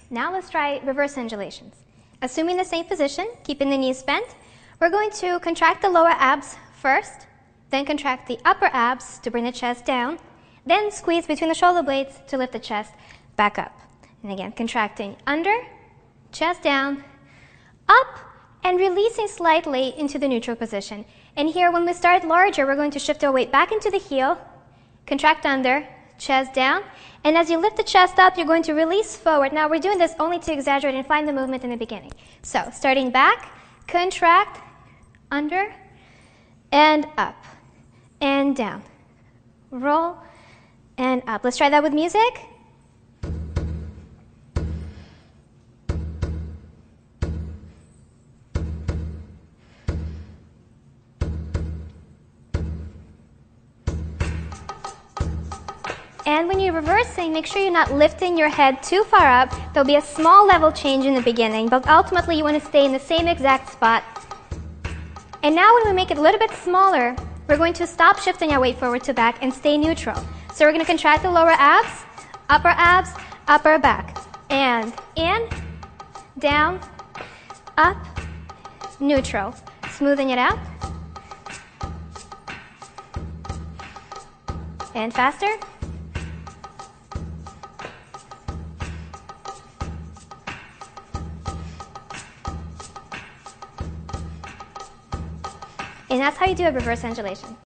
Now let's try reverse undulations. Assuming the same position, keeping the knees bent, we're going to contract the lower abs first, then contract the upper abs to bring the chest down, then squeeze between the shoulder blades to lift the chest back up. And again, contracting under, chest down, up, and releasing slightly into the neutral position. And here, when we start larger, we're going to shift our weight back into the heel, contract under, chest down, and as you lift the chest up, you're going to release forward. Now, we're doing this only to exaggerate and find the movement in the beginning. So, starting back, contract, under, and up, and down. Roll, and up. Let's try that with music. And when you're reversing, make sure you're not lifting your head too far up. There'll be a small level change in the beginning, but ultimately you want to stay in the same exact spot. And now when we make it a little bit smaller, we're going to stop shifting our weight forward to back and stay neutral. So we're going to contract the lower abs, upper back. And in, down, up, neutral. Smoothing it out. And faster. And that's how you do a reverse undulation.